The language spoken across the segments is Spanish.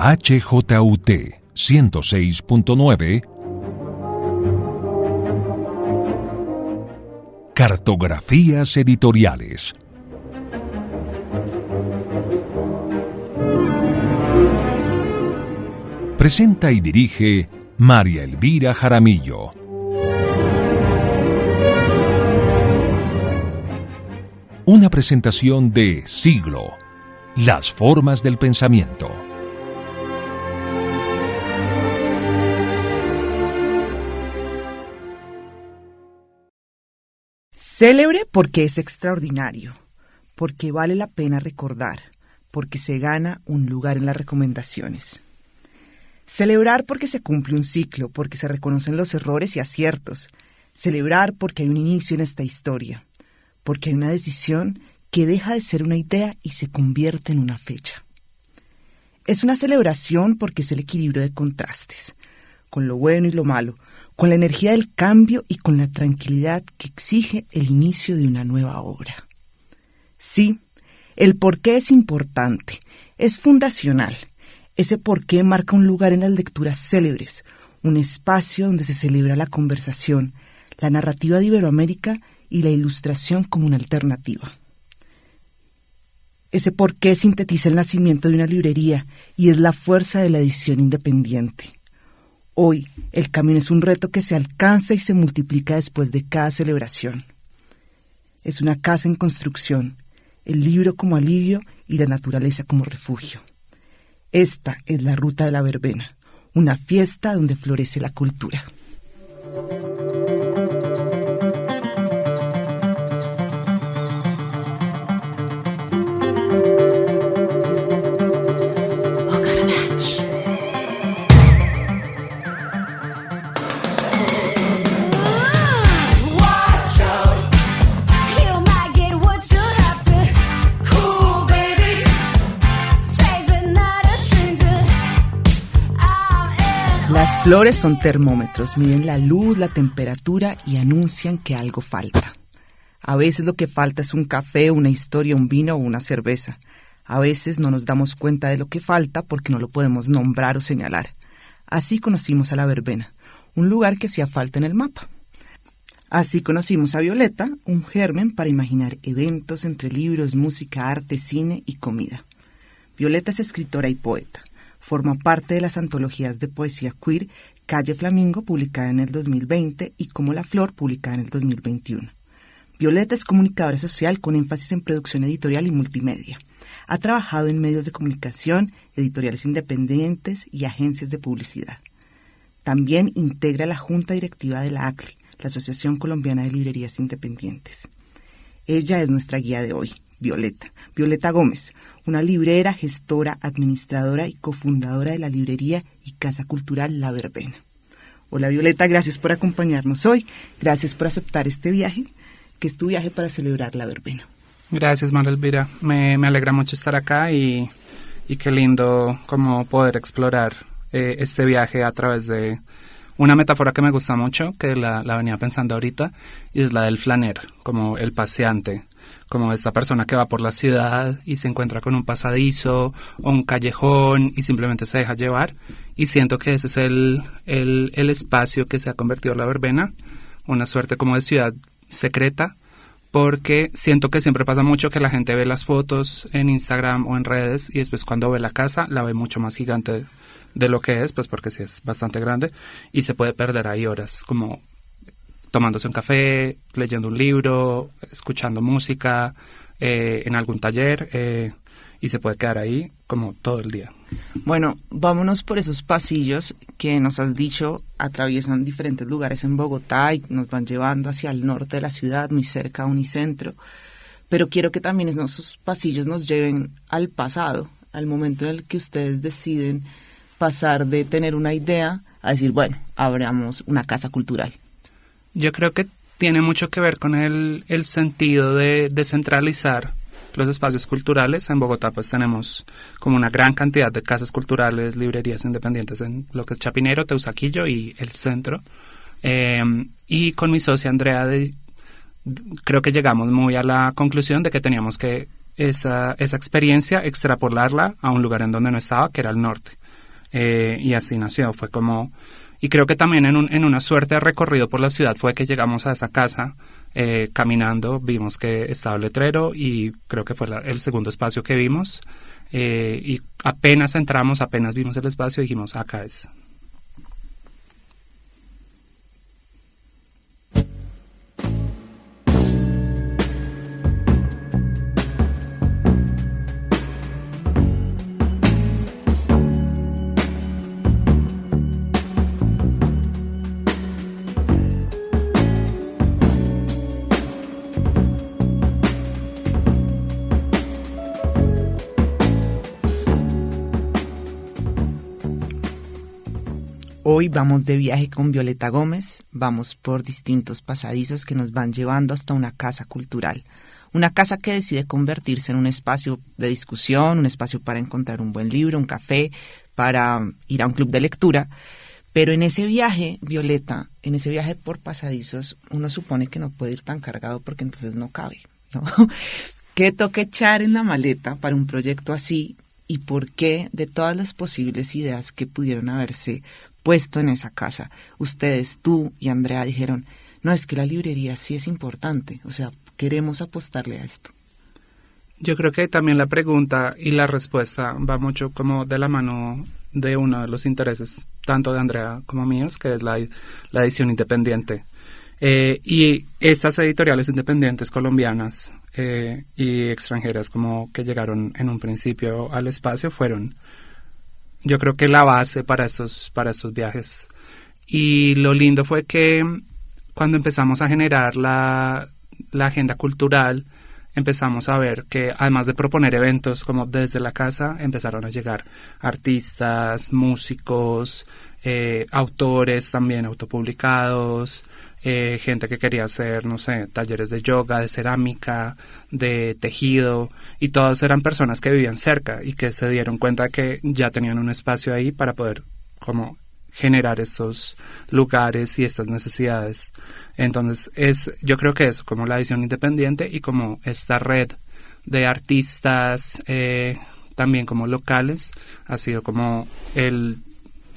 HJUT 106.9 Cartografías editoriales. Presenta y dirige María Elvira Jaramillo. Una presentación de Siglo, las formas del pensamiento. Célebre porque es extraordinario, porque vale la pena recordar, porque se gana un lugar en las recomendaciones. Celebrar porque se cumple un ciclo, porque se reconocen los errores y aciertos. Celebrar porque hay un inicio en esta historia, porque hay una decisión que deja de ser una idea y se convierte en una fecha. Es una celebración porque es el equilibrio de contrastes, con lo bueno y lo malo, con la energía del cambio y con la tranquilidad que exige el inicio de una nueva obra. Sí, el porqué es importante, es fundacional. Ese porqué marca un lugar en las lecturas célebres, un espacio donde se celebra la conversación, la narrativa de Iberoamérica y la ilustración como una alternativa. Ese porqué sintetiza el nacimiento de una librería y es la fuerza de la edición independiente. Hoy, el camino es un reto que se alcanza y se multiplica después de cada celebración. Es una casa en construcción, el libro como alivio y la naturaleza como refugio. Esta es la ruta de la verbena, una fiesta donde florece la cultura. Las flores son termómetros, miden la luz, la temperatura y anuncian que algo falta. A veces lo que falta es un café, una historia, un vino o una cerveza. A veces no nos damos cuenta de lo que falta porque no lo podemos nombrar o señalar. Así conocimos a la verbena, un lugar que hacía falta en el mapa. Así conocimos a Violeta, un germen para imaginar eventos entre libros, música, arte, cine y comida. Violeta es escritora y poeta. Forma parte de las antologías de poesía queer Calle Flamingo, publicada en el 2020, y Como la Flor, publicada en el 2021. Violeta es comunicadora social con énfasis en producción editorial y multimedia. Ha trabajado en medios de comunicación, editoriales independientes y agencias de publicidad. También integra la junta directiva de la ACLI, la Asociación Colombiana de Librerías Independientes. Ella es nuestra guía de hoy, Violeta Gómez, una librera, gestora, administradora y cofundadora de la librería y casa cultural La Verbena. Hola Violeta, gracias por acompañarnos hoy, gracias por aceptar este viaje, que es tu viaje para celebrar La Verbena. Gracias María Elvira, me alegra mucho estar acá y qué lindo como poder explorar este viaje a través de una metáfora que me gusta mucho, que la venía pensando ahorita, y es la del flanero, como el paseante, como esta persona que va por la ciudad y se encuentra con un pasadizo o un callejón y simplemente se deja llevar, y siento que ese es el espacio que se ha convertido en La Verbena, una suerte como de ciudad secreta, porque siento que siempre pasa mucho que la gente ve las fotos en Instagram o en redes y después cuando ve la casa la ve mucho más gigante de lo que es, pues porque sí es bastante grande y se puede perder ahí horas como tomándose un café, leyendo un libro, escuchando música, en algún taller, y se puede quedar ahí como todo el día. Bueno, vámonos por esos pasillos que nos has dicho atraviesan diferentes lugares en Bogotá y nos van llevando hacia el norte de la ciudad, muy cerca a Unicentro, pero quiero que también esos pasillos nos lleven al pasado, al momento en el que ustedes deciden pasar de tener una idea a decir, bueno, abramos una casa cultural. Yo creo que tiene mucho que ver con el sentido de descentralizar los espacios culturales. En Bogotá pues tenemos como una gran cantidad de casas culturales, librerías independientes en lo que es Chapinero, Teusaquillo y el centro. Y con mi socia Andrea creo que llegamos muy a la conclusión de que teníamos que esa experiencia extrapolarla a un lugar en donde no estaba, que era el norte. y así nació. Fue como, y creo que también en una suerte de recorrido por la ciudad fue que llegamos a esa casa. Caminando vimos que estaba el letrero y creo que fue el segundo espacio que vimos, y apenas entramos, apenas vimos el espacio, dijimos, acá es. Hoy vamos de viaje con Violeta Gómez, vamos por distintos pasadizos que nos van llevando hasta una casa cultural. Una casa que decide convertirse en un espacio de discusión, un espacio para encontrar un buen libro, un café, para ir a un club de lectura. Pero en ese viaje, Violeta, en ese viaje por pasadizos, uno supone que no puede ir tan cargado porque entonces no cabe, ¿no? ¿Qué toca echar en la maleta para un proyecto así? ¿Y por qué de todas las posibles ideas que pudieron haberse puesto en esa casa, ustedes, tú y Andrea, dijeron, no, es que la librería sí es importante, o sea, queremos apostarle a esto? Yo creo que también la pregunta y la respuesta va mucho como de la mano de uno de los intereses, tanto de Andrea como míos, que es la edición independiente. Y estas editoriales independientes colombianas y extranjeras como que llegaron en un principio al espacio fueron, yo creo que la base para estos viajes. Y lo lindo fue que cuando empezamos a generar la agenda cultural, empezamos a ver que además de proponer eventos como desde la casa, empezaron a llegar artistas, músicos, autores también autopublicados, gente que quería hacer, no sé, talleres de yoga, de cerámica, de tejido, y todas eran personas que vivían cerca y que se dieron cuenta que ya tenían un espacio ahí para poder como generar estos lugares y estas necesidades. Entonces yo creo que es como la edición independiente y como esta red de artistas también como locales ha sido como el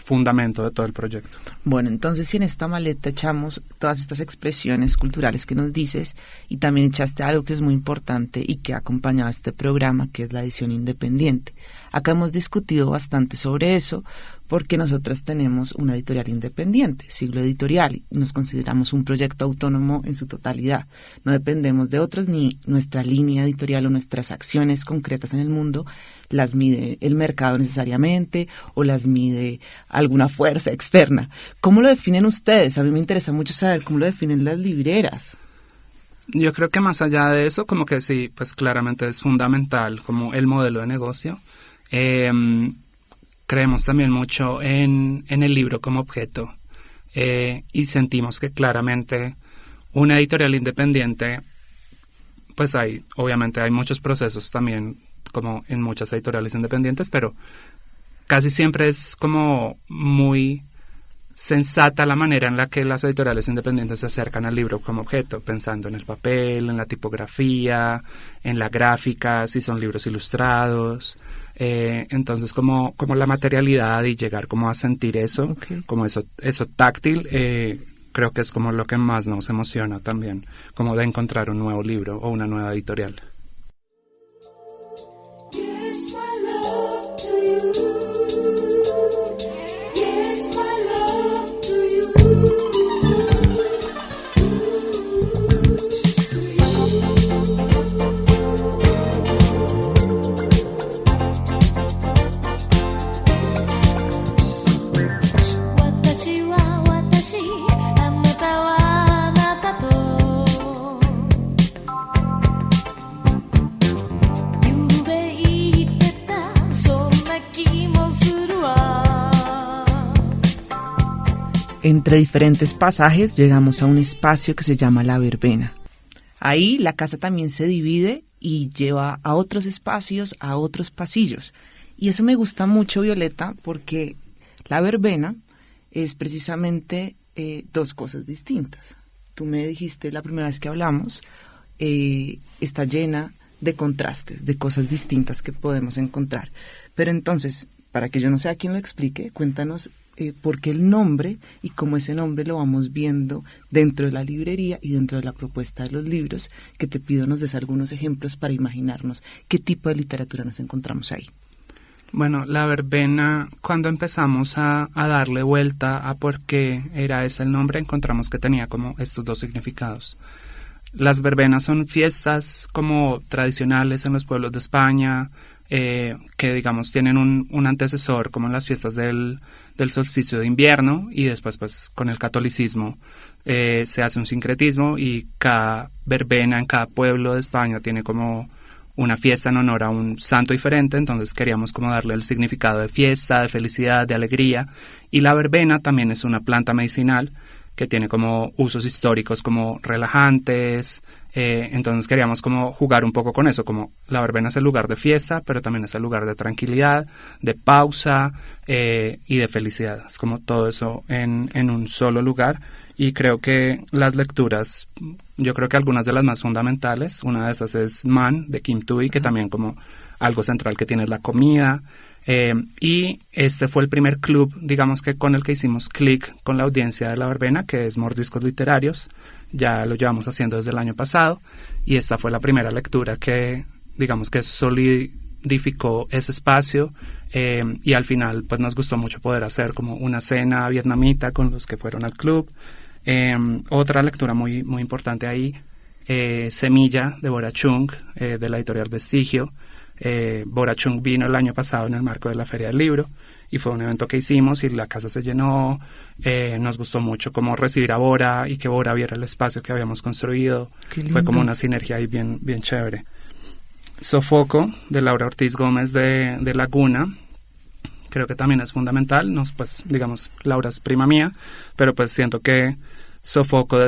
fundamento de todo el proyecto. Bueno, entonces si en esta maleta echamos todas estas expresiones culturales que nos dices y también echaste algo que es muy importante y que ha acompañado este programa, que es la edición independiente. Acá hemos discutido bastante sobre eso porque nosotras tenemos una editorial independiente, Siglo Editorial, y nos consideramos un proyecto autónomo en su totalidad. No dependemos de otros ni nuestra línea editorial o nuestras acciones concretas en el mundo las mide el mercado necesariamente o las mide alguna fuerza externa. ¿Cómo lo definen ustedes? A mí me interesa mucho saber cómo lo definen las libreras. Yo creo que más allá de eso, como que sí, pues claramente es fundamental como el modelo de negocio. Creemos también mucho en el libro como objeto y sentimos que claramente una editorial independiente, pues obviamente hay muchos procesos también como en muchas editoriales independientes, pero casi siempre es como muy sensata la manera en la que las editoriales independientes se acercan al libro como objeto, pensando en el papel, en la tipografía, en la gráfica, si son libros ilustrados. Entonces como la materialidad y llegar como a sentir eso, okay, como eso táctil, creo que es como lo que más nos emociona también, como de encontrar un nuevo libro o una nueva editorial. Entre diferentes pasajes llegamos a un espacio que se llama La Verbena. Ahí la casa también se divide y lleva a otros espacios, a otros pasillos. Y eso me gusta mucho, Violeta, porque La Verbena es precisamente dos cosas distintas. Tú me dijiste la primera vez que hablamos, está llena de contrastes, de cosas distintas que podemos encontrar. Pero entonces, para que yo no sea quien lo explique, cuéntanos por qué el nombre y cómo ese nombre lo vamos viendo dentro de la librería y dentro de la propuesta de los libros, que te pido nos des algunos ejemplos para imaginarnos qué tipo de literatura nos encontramos ahí. Bueno, la verbena, cuando empezamos a darle vuelta a por qué era ese el nombre, encontramos que tenía como estos dos significados. Las verbenas son fiestas como tradicionales en los pueblos de España, que digamos tienen un antecesor como en las fiestas del solsticio de invierno, y después pues con el catolicismo se hace un sincretismo y cada verbena en cada pueblo de España tiene como una fiesta en honor a un santo diferente. Entonces queríamos como darle el significado de fiesta, de felicidad, de alegría. Y la verbena también es una planta medicinal que tiene como usos históricos como relajantes. Entonces queríamos como jugar un poco con eso, como la verbena es el lugar de fiesta, pero también es el lugar de tranquilidad, de pausa y de felicidad. Es como todo eso en un solo lugar. Y creo que las lecturas, yo creo que algunas de las más fundamentales, una de esas es Man, de Kim Thuy, que también como algo central que tiene es la comida. Y este fue el primer club, digamos que con el que hicimos clic con la audiencia de la verbena, que es Mordiscos Literarios. Ya lo llevamos haciendo desde el año pasado y esta fue la primera lectura que, digamos que solidificó ese espacio. Y al final pues nos gustó mucho poder hacer como una cena vietnamita con los que fueron al club. Otra lectura muy, muy importante ahí, Semilla, de Bora Chung, de la editorial Vestigio. Bora Chung vino el año pasado en el marco de la Feria del Libro y fue un evento que hicimos y la casa se llenó. Nos gustó mucho como recibir a Bora y que Bora viera el espacio que habíamos construido. Fue como una sinergia ahí bien, bien chévere. Sofoco, de Laura Ortiz Gómez de Laguna, creo que también es fundamental. Pues digamos, Laura es prima mía, pero pues siento que Sofoco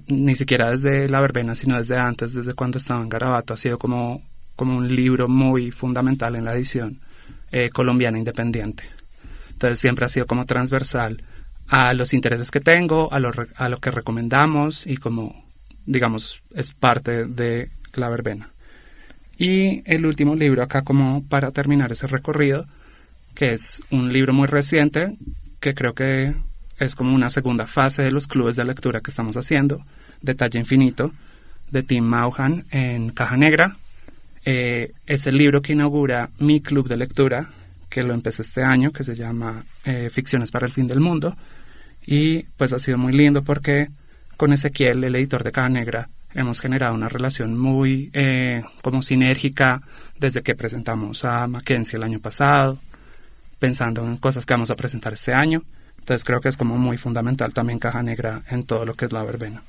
ni siquiera desde la verbena, sino desde antes, desde cuando estaba en Garabato, ha sido como un libro muy fundamental en la edición colombiana independiente. Entonces siempre ha sido como transversal a los intereses que tengo, a lo que recomendamos y como, digamos, es parte de la verbena. Y el último libro acá como para terminar ese recorrido, que es un libro muy reciente, que creo que es como una segunda fase de los clubes de lectura que estamos haciendo, Detalle Infinito, de Tim Maughan en Caja Negra. Es el libro que inaugura mi club de lectura, que lo empecé este año, que se llama Ficciones para el Fin del Mundo. Y pues ha sido muy lindo porque con Ezequiel, el editor de Caja Negra, hemos generado una relación muy como sinérgica desde que presentamos a Mackenzie el año pasado, pensando en cosas que vamos a presentar este año. Entonces creo que es como muy fundamental también Caja Negra en todo lo que es la verbena.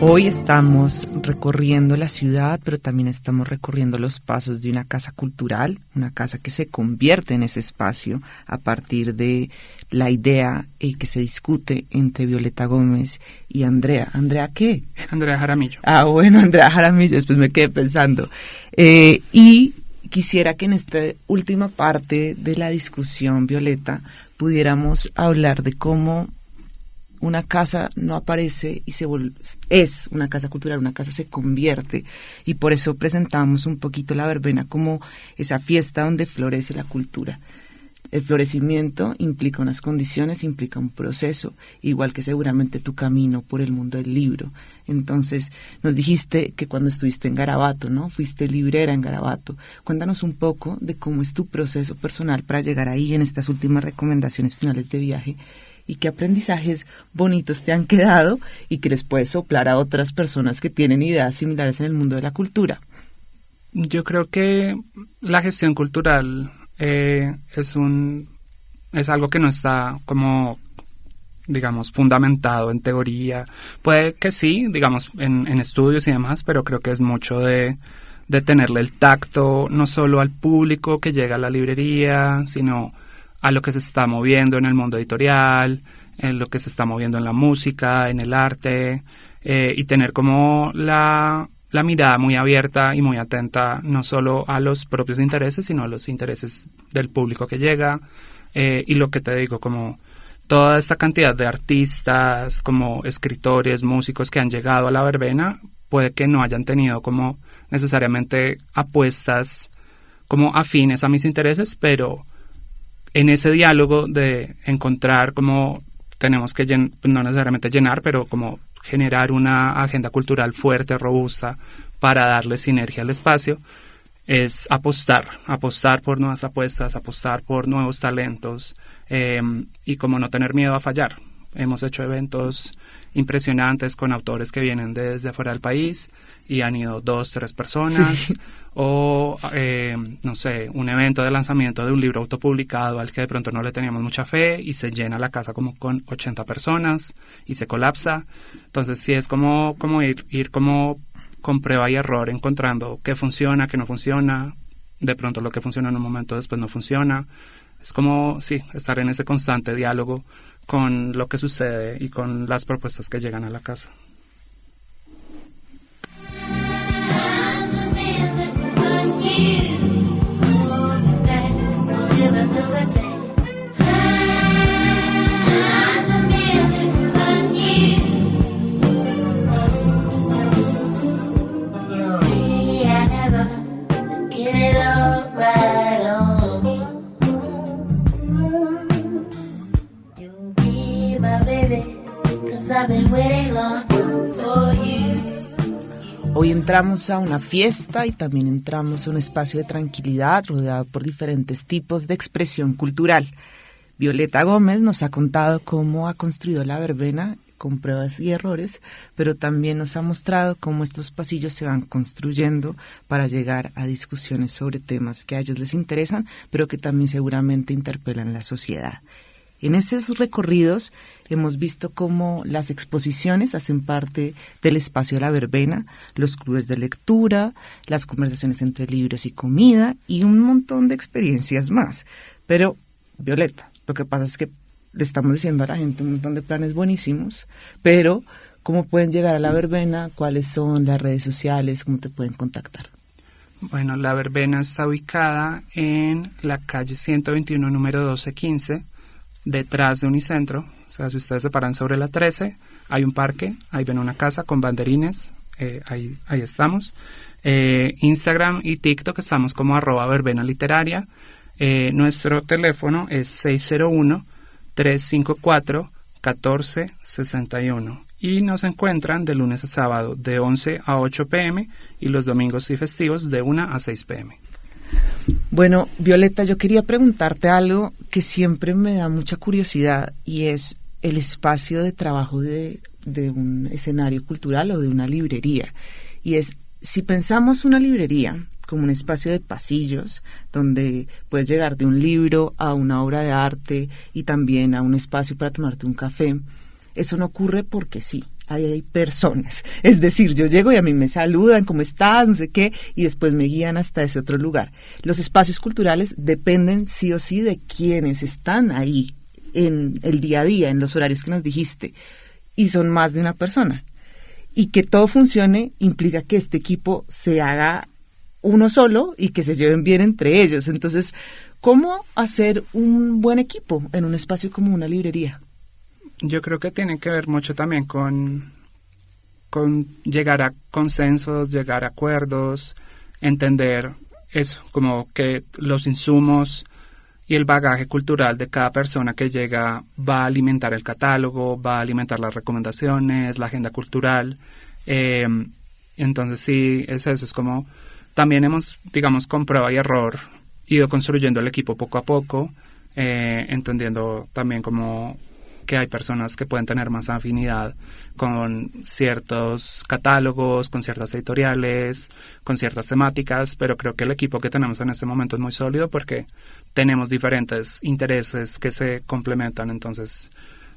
Hoy estamos recorriendo la ciudad, pero también estamos recorriendo los pasos de una casa cultural, una casa que se convierte en ese espacio a partir de la idea que se discute entre Violeta Gómez y Andrea. ¿Andrea qué? Andrea Jaramillo. Ah, bueno, Andrea Jaramillo, después me quedé pensando. Y quisiera que en esta última parte de la discusión, Violeta, pudiéramos hablar de cómo una casa no aparece y es una casa cultural, una casa se convierte, y por eso presentamos un poquito la verbena como esa fiesta donde florece la cultura. El florecimiento implica unas condiciones, implica un proceso, igual que seguramente tu camino por el mundo del libro. Entonces, nos dijiste que cuando estuviste en Garabato, ¿no? Fuiste librera en Garabato. Cuéntanos un poco de cómo es tu proceso personal para llegar ahí en estas últimas recomendaciones finales de viaje, y qué aprendizajes bonitos te han quedado y que les puedes soplar a otras personas que tienen ideas similares en el mundo de la cultura. Yo creo que la gestión cultural es algo que no está como, digamos, fundamentado en teoría. Puede que sí, digamos, en estudios y demás, pero creo que es mucho de tenerle el tacto no solo al público que llega a la librería, sino a lo que se está moviendo en el mundo editorial, lo que se está moviendo en la música, en el arte, y tener como la mirada muy abierta y muy atenta no solo a los propios intereses, sino a los intereses del público que llega, y lo que te digo, como toda esta cantidad de artistas, como escritores, músicos que han llegado a la verbena, puede que no hayan tenido como necesariamente apuestas como afines a mis intereses, pero en ese diálogo de encontrar como tenemos que, no necesariamente llenar, pero como generar una agenda cultural fuerte, robusta, para darle sinergia al espacio, es apostar por nuevas apuestas, apostar por nuevos talentos, y como no tener miedo a fallar. Hemos hecho eventos impresionantes con autores que vienen desde afuera del país y han ido 2, 3 personas, sí. O no sé, un evento de lanzamiento de un libro autopublicado al que de pronto no le teníamos mucha fe y se llena la casa como con 80 personas y se colapsa. Entonces sí es como ir como con prueba y error, encontrando qué funciona, qué no funciona. De pronto lo que funciona en un momento después no funciona. Es como, sí, estar en ese constante diálogo con lo que sucede y con las propuestas que llegan a la casa. Hoy entramos a una fiesta y también entramos a un espacio de tranquilidad rodeado por diferentes tipos de expresión cultural. Violeta Gómez nos ha contado cómo ha construido la verbena con pruebas y errores, pero también nos ha mostrado cómo estos pasillos se van construyendo para llegar a discusiones sobre temas que a ellos les interesan, pero que también seguramente interpelan la sociedad. En esos recorridos hemos visto cómo las exposiciones hacen parte del espacio de la verbena, los clubes de lectura, las conversaciones entre libros y comida y un montón de experiencias más. Pero, Violeta, lo que pasa es que le estamos diciendo a la gente un montón de planes buenísimos, pero ¿cómo pueden llegar a la verbena? ¿Cuáles son las redes sociales? ¿Cómo te pueden contactar? Bueno, la verbena está ubicada en la calle 121, número 1215, detrás de Unicentro. O sea, si ustedes se paran sobre la 13, hay un parque, ahí ven una casa con banderines, ahí estamos. Instagram y TikTok estamos como @verbenaliteraria. Nuestro teléfono es 601-354-1461 y nos encuentran de lunes a sábado de 11 a 8 p.m. y los domingos y festivos de 1 a 6 p.m. Bueno, Violeta, yo quería preguntarte algo que siempre me da mucha curiosidad y es el espacio de trabajo de un escenario cultural o de una librería. Y es, si pensamos una librería como un espacio de pasillos donde puedes llegar de un libro a una obra de arte y también a un espacio para tomarte un café, eso no ocurre porque sí. Ahí hay personas, es decir, yo llego y a mí me saludan, ¿cómo estás?, no sé qué, y después me guían hasta ese otro lugar. Los espacios culturales dependen sí o sí de quienes están ahí en el día a día, en los horarios que nos dijiste, y son más de una persona. Y que todo funcione implica que este equipo se haga uno solo y que se lleven bien entre ellos. Entonces, ¿cómo hacer un buen equipo en un espacio como una librería? Yo creo que tiene que ver mucho también con llegar a consensos, llegar a acuerdos, entender eso, como que los insumos y el bagaje cultural de cada persona que llega va a alimentar el catálogo, va a alimentar las recomendaciones, la agenda cultural. Entonces sí, es eso, es como también hemos, digamos, con prueba y error, ido construyendo el equipo poco a poco, entendiendo también como que hay personas que pueden tener más afinidad con ciertos catálogos, con ciertas editoriales, con ciertas temáticas, pero creo que el equipo que tenemos en este momento es muy sólido porque tenemos diferentes intereses que se complementan. Entonces,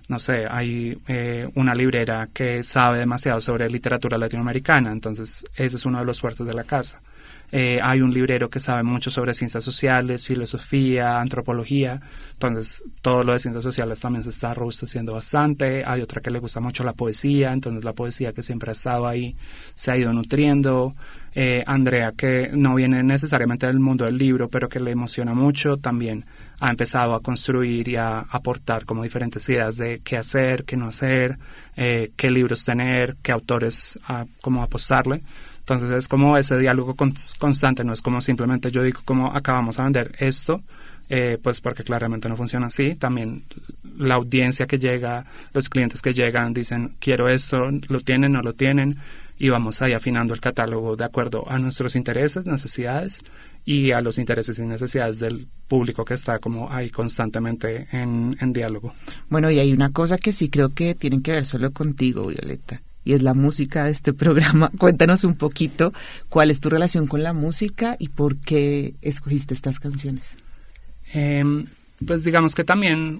no sé, hay una librera que sabe demasiado sobre literatura latinoamericana, entonces ese es uno de los fuertes de la casa. hay un librero que sabe mucho sobre ciencias sociales, filosofía, antropología, entonces todo lo de ciencias sociales también se está robusteciendo bastante. Hay otra que le gusta mucho la poesía, entonces la poesía que siempre ha estado ahí se ha ido nutriendo. Andrea, que no viene necesariamente del mundo del libro, pero que le emociona mucho, también ha empezado a construir y a aportar como diferentes ideas de qué hacer, qué no hacer, qué libros tener, qué autores como apostarle. Entonces es como ese diálogo constante, no es como simplemente yo digo como acabamos a vender esto, pues porque claramente no funciona así. También la audiencia que llega, los clientes que llegan dicen quiero esto, lo tienen, no lo tienen, y vamos ahí afinando el catálogo de acuerdo a nuestros intereses, necesidades y a los intereses y necesidades del público que está como ahí constantemente en diálogo. Bueno, y hay una cosa que sí creo que tiene que ver solo contigo, Violeta, y es la música de este programa. Cuéntanos un poquito cuál es tu relación con la música y por qué escogiste estas canciones. Pues digamos que también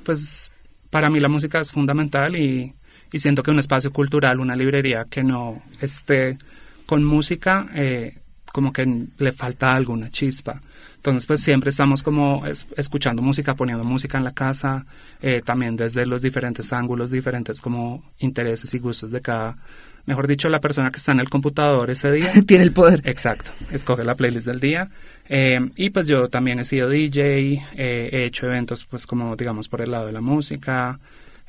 pues para mí la música es fundamental y siento que un espacio cultural, una librería que no esté con música, como que le falta alguna chispa. Entonces pues siempre estamos como escuchando música, poniendo música en la casa, también desde los diferentes ángulos, diferentes como intereses y gustos de cada, mejor dicho, la persona que está en el computador ese día. Tiene el poder. Exacto, escoge la playlist del día. Y pues yo también he sido DJ, he hecho eventos pues como digamos por el lado de la música,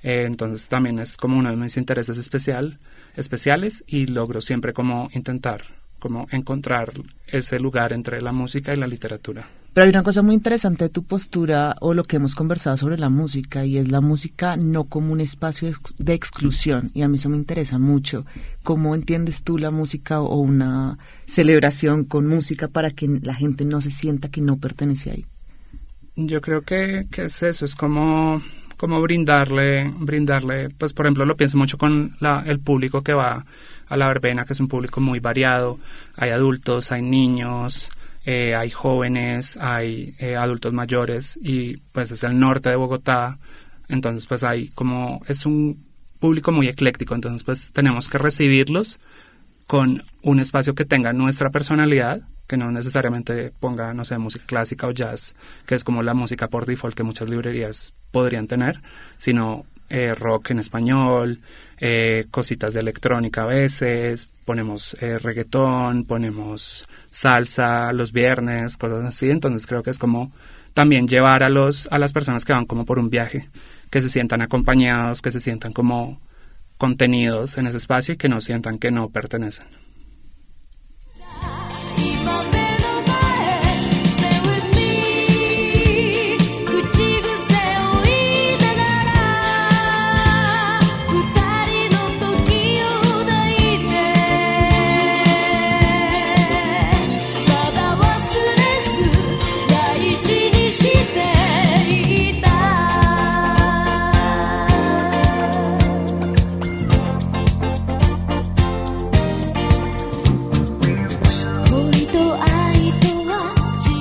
entonces también es como uno de mis intereses especiales y logro siempre como intentar como encontrar ese lugar entre la música y la literatura. Pero hay una cosa muy interesante de tu postura o lo que hemos conversado sobre la música, y es la música no como un espacio de exclusión, y a mí eso me interesa mucho. ¿Cómo entiendes tú la música o una celebración con música para que la gente no se sienta que no pertenece ahí? Yo creo que es eso, es como brindarle, pues por ejemplo lo pienso mucho con el público que va a la verbena, que es un público muy variado. Hay adultos, hay niños, hay jóvenes, hay adultos mayores, y pues es el norte de Bogotá, entonces pues hay como, es un público muy ecléctico, entonces pues tenemos que recibirlos con un espacio que tenga nuestra personalidad, que no necesariamente ponga, no sé, música clásica o jazz, que es como la música por default que muchas librerías podrían tener, sino rock en español, cositas de electrónica a veces, ponemos reggaetón, ponemos salsa los viernes, cosas así. Entonces creo que es como también llevar a las personas que van como por un viaje, que se sientan acompañados, que se sientan como contenidos en ese espacio y que no sientan que no pertenecen.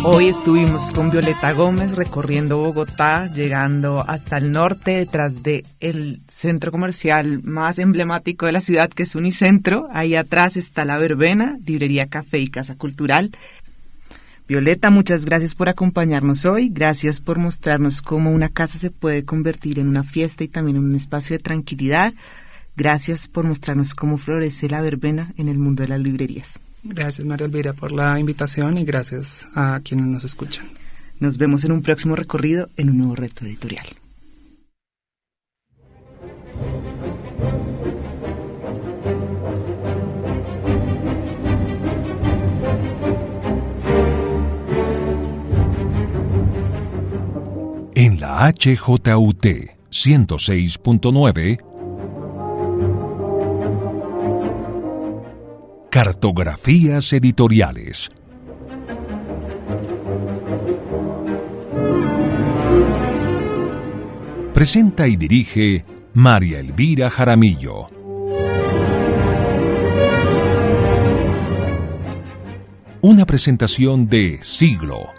Hoy estuvimos con Violeta Gómez recorriendo Bogotá, llegando hasta el norte, detrás del centro comercial más emblemático de la ciudad, que es Unicentro. Ahí atrás está La Verbena, librería, café y casa cultural. Violeta, muchas gracias por acompañarnos hoy, gracias por mostrarnos cómo una casa se puede convertir en una fiesta y también en un espacio de tranquilidad. Gracias por mostrarnos cómo florece la verbena en el mundo de las librerías. Gracias, María Elvira, por la invitación y gracias a quienes nos escuchan. Nos vemos en un próximo recorrido en un nuevo reto editorial. En la HJUT 106.9 Cartografías editoriales. Presenta y dirige María Elvira Jaramillo. Una presentación de Siglo,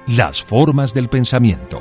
las formas del pensamiento.